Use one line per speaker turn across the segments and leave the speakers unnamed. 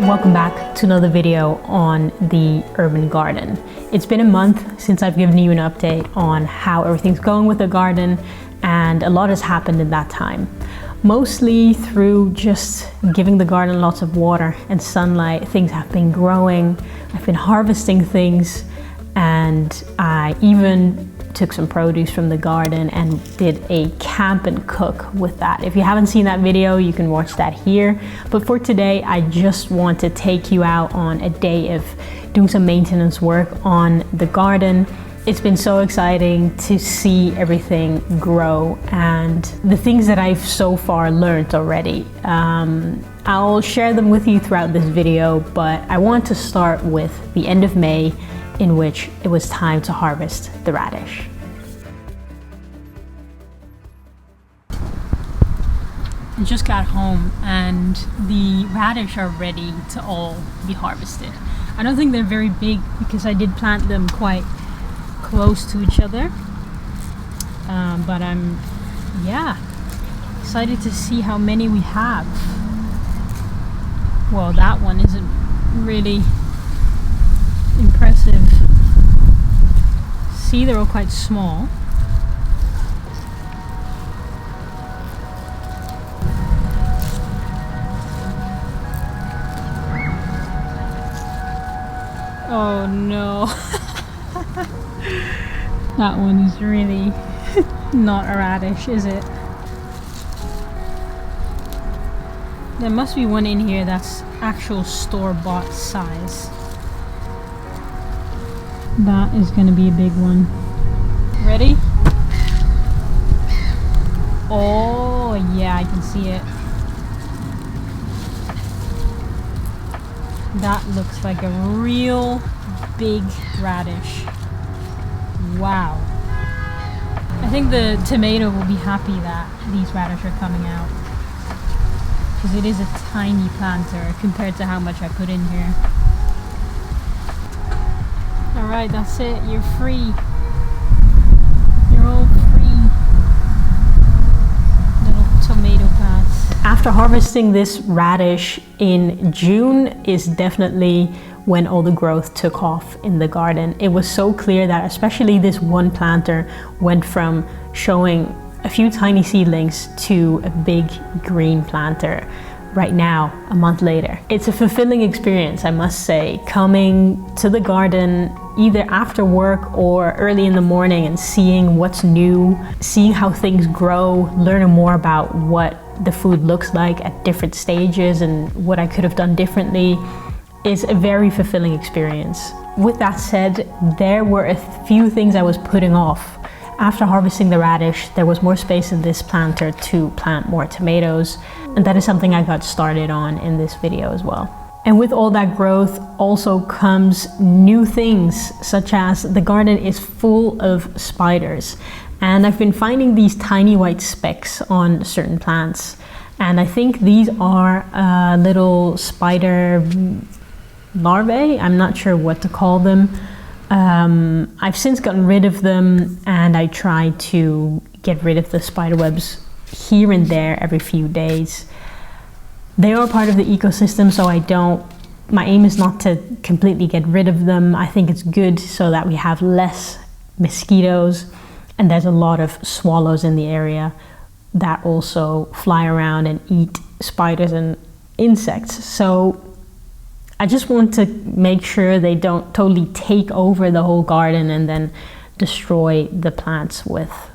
welcome back to another video on the urban garden. It's been a month since I've given you an update on how everything's going with the garden, and a lot has happened in that time. Mostly through just giving the garden lots of water and sunlight. Things have been growing, I've been harvesting things, and I even took some produce from the garden and did a camp and cook with that. If you haven't seen that video, you can watch that here. But for today, I just want to take you out on a day of doing some maintenance work on the garden. It's been so exciting to see everything grow and the things that I've so far learned already. I'll share them with you throughout this video, but I want to start with the end of May, in which it was time to harvest the radish. I just got home and the radish are ready to all be harvested. I don't think they're very big because I did plant them quite close to each other, but I'm excited to see how many we have. Well, that one isn't really impressive. See, they're all quite small. Oh no. That one is really not a radish, is it? There must be one in here that's actual store-bought size. That is going to be a big one. Ready? Oh yeah, I can see it. That looks like a real big radish. Wow. I think the tomato will be happy that these radish are coming out, because it is a tiny planter compared to how much I put in here. Alright, that's it. You're free. You're all free. Little tomato plants. After harvesting this radish in June is definitely when all the growth took off in the garden. It was so clear that especially this one planter went from showing a few tiny seedlings to a big green planter right now, a month later. It's a fulfilling experience, I must say, coming to the garden either after work or early in the morning and seeing what's new, seeing how things grow, learning more about what the food looks like at different stages and what I could have done differently is a very fulfilling experience. With that said, there were a few things I was putting off. After harvesting the radish, there was more space in this planter to plant more tomatoes, and that is something I got started on in this video as well. And with all that growth also comes new things, such as the garden is full of spiders. And I've been finding these tiny white specks on certain plants. And I think these are little spider larvae. I'm not sure what to call them. I've since gotten rid of them, and I try to get rid of the spider webs here and there every few days. They are part of the ecosystem, so my aim is not to completely get rid of them. I think it's good so that we have less mosquitoes, and there's a lot of swallows in the area that also fly around and eat spiders and insects. So I just want to make sure they don't totally take over the whole garden and then destroy the plants with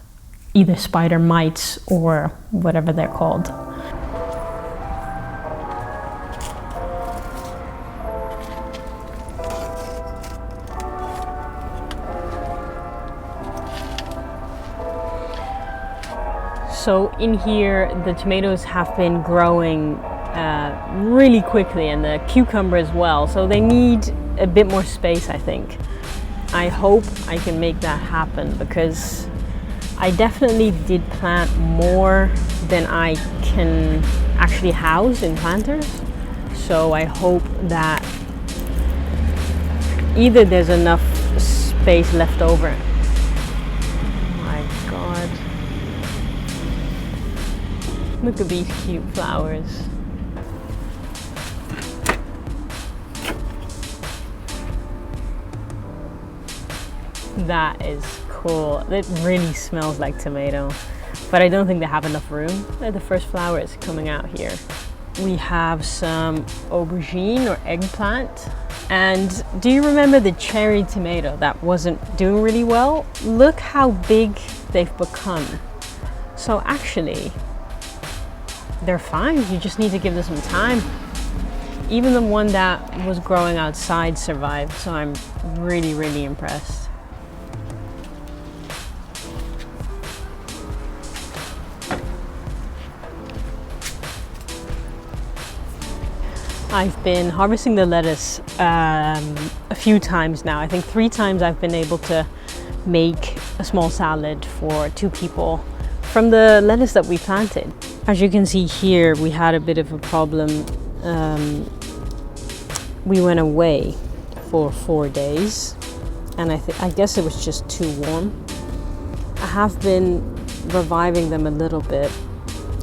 either spider mites or whatever they're called. So in here, the tomatoes have been growing really quickly, and the cucumber as well. So they need a bit more space, I think. I hope I can make that happen, because I definitely did plant more than I can actually house in planters. So I hope that either there's enough space left over. Oh my God. Look at these cute flowers. That is cool. It really smells like tomato, but I don't think they have enough room. The first flower is coming out here. We have some aubergine or eggplant. And do you remember the cherry tomato that wasn't doing really well? Look how big they've become. So actually, they're fine. You just need to give them some time. Even the one that was growing outside survived, so I'm really, really impressed. I've been harvesting the lettuce a few times now. I think 3 times I've been able to make a small salad for 2 people from the lettuce that we planted. As you can see here, we had a bit of a problem. We went away for 4 days, and I guess it was just too warm. I have been reviving them a little bit.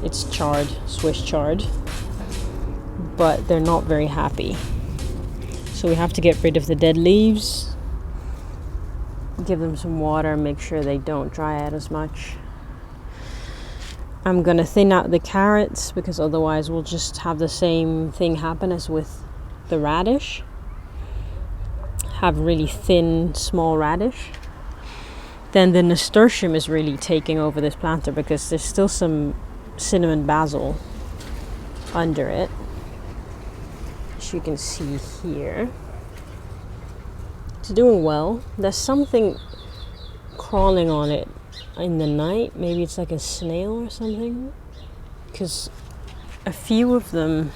It's charred, Swiss chard, but they're not very happy. So we have to get rid of the dead leaves, give them some water, make sure they don't dry out as much. I'm gonna thin out the carrots because otherwise we'll just have the same thing happen as with the radish. Have really thin, small radish. Then the nasturtium is really taking over this planter because there's still some cinnamon basil under it. As you can see here, it's doing well. There's something crawling on it in the night. Maybe it's like a snail or something, because a few of them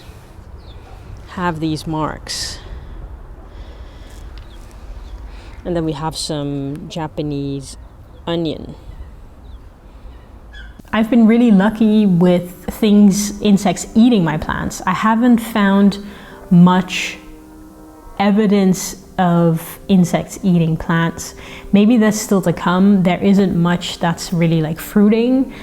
have these marks. And then we have some Japanese onion. I've been really lucky with insects eating my plants. I haven't found much evidence of insects eating plants. Maybe that's still to come. There isn't much that's really like fruiting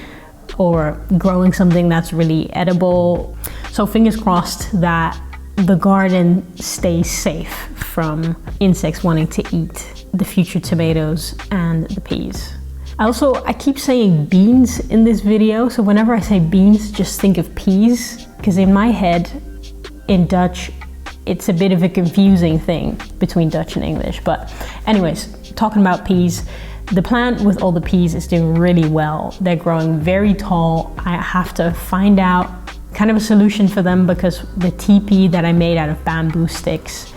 or growing something that's really edible. So fingers crossed that the garden stays safe from insects wanting to eat the future tomatoes and the peas. I keep saying beans in this video, so whenever I say beans, just think of peas, because in my head, in Dutch, it's a bit of a confusing thing between Dutch and English. But anyways, talking about peas, the plant with all the peas is doing really well. They're growing very tall. I have to find out kind of a solution for them because the teepee that I made out of bamboo sticks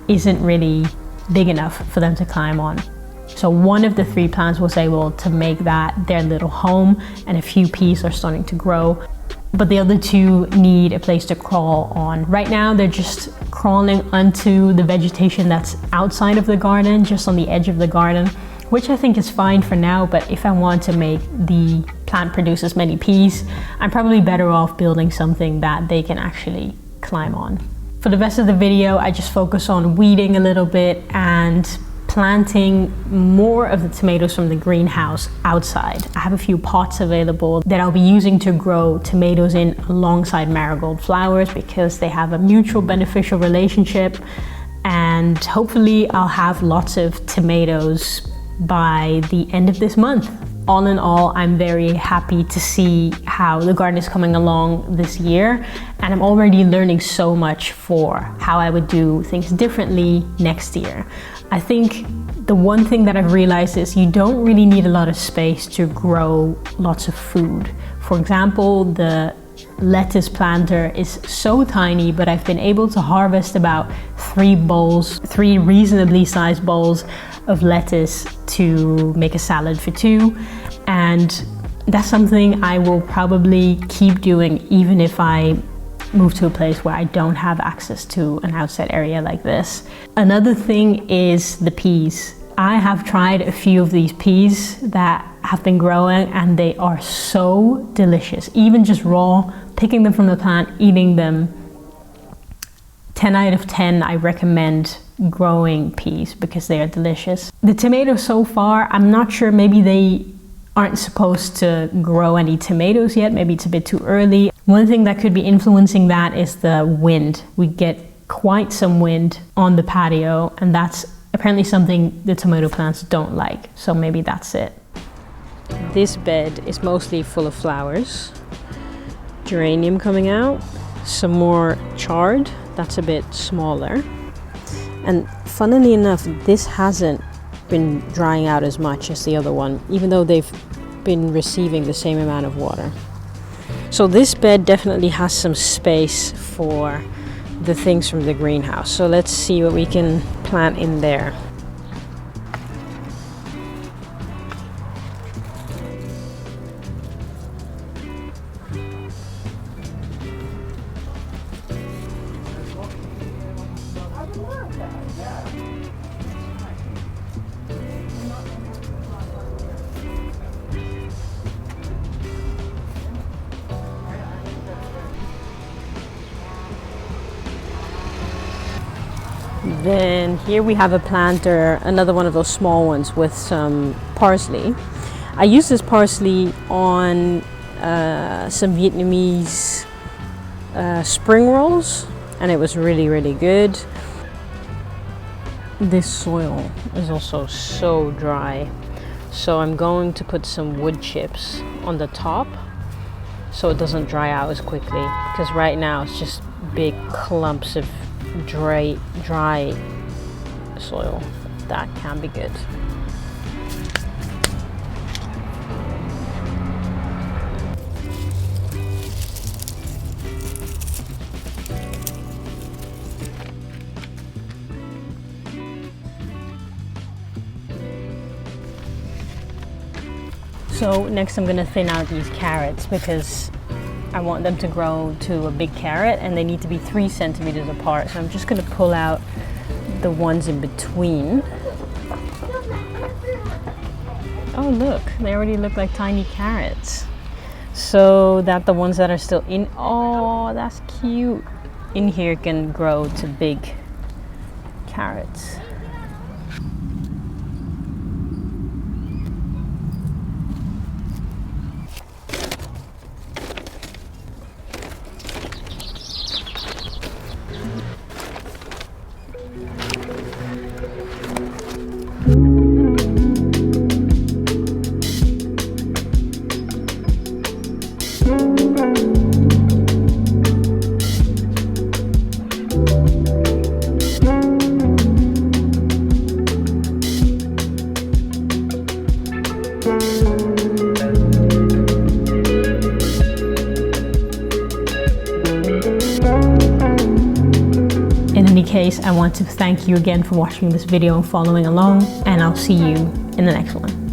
isn't really big enough for them to climb on. So one of the 3 plants was able to make that their little home, and a few peas are starting to grow. But the other 2 need a place to crawl on. Right now they're just crawling onto the vegetation that's outside of the garden, just on the edge of the garden, which I think is fine for now. But if I want to make the plant produce as many peas, I'm probably better off building something that they can actually climb on. For the rest of the video, I just focus on weeding a little bit and planting more of the tomatoes from the greenhouse outside. I have a few pots available that I'll be using to grow tomatoes in alongside marigold flowers because they have a mutual beneficial relationship, and hopefully I'll have lots of tomatoes by the end of this month. All in all, I'm very happy to see how the garden is coming along this year, and I'm already learning so much for how I would do things differently next year. I think the one thing that I've realized is you don't really need a lot of space to grow lots of food. For example, the lettuce planter is so tiny, but I've been able to harvest about 3 reasonably sized bowls of lettuce to make a salad for 2. And that's something I will probably keep doing even if I move to a place where I don't have access to an outside area like this. Another thing is the peas. I have tried a few of these peas that have been growing and they are so delicious. Even just raw, picking them from the plant, eating them. 10 out of 10, I recommend growing peas because they are delicious. The tomatoes so far, I'm not sure, maybe they aren't supposed to grow any tomatoes yet. Maybe it's a bit too early. One thing that could be influencing that is the wind. We get quite some wind on the patio, and that's apparently something the tomato plants don't like, so maybe that's it. This bed is mostly full of flowers. Geranium coming out, some more chard, that's a bit smaller. And funnily enough, this hasn't been drying out as much as the other one, even though they've been receiving the same amount of water. So this bed definitely has some space for the things from the greenhouse. So let's see what we can plant in there. Then here we have a planter, another one of those small ones with some parsley. I used this parsley on some Vietnamese spring rolls, and it was really, really good. This soil is also so dry, so I'm going to put some wood chips on the top so it doesn't dry out as quickly, because right now it's just big clumps of dry soil. That can be good. So next I'm gonna thin out these carrots because I want them to grow to a big carrot, and they need to be 3 centimeters apart. So I'm just gonna pull out the ones in between. Oh look, they already look like tiny carrots. So that the ones that are still in, oh that's cute, in here can grow to big carrots. In any case, I want to thank you again for watching this video and following along, and I'll see you in the next one.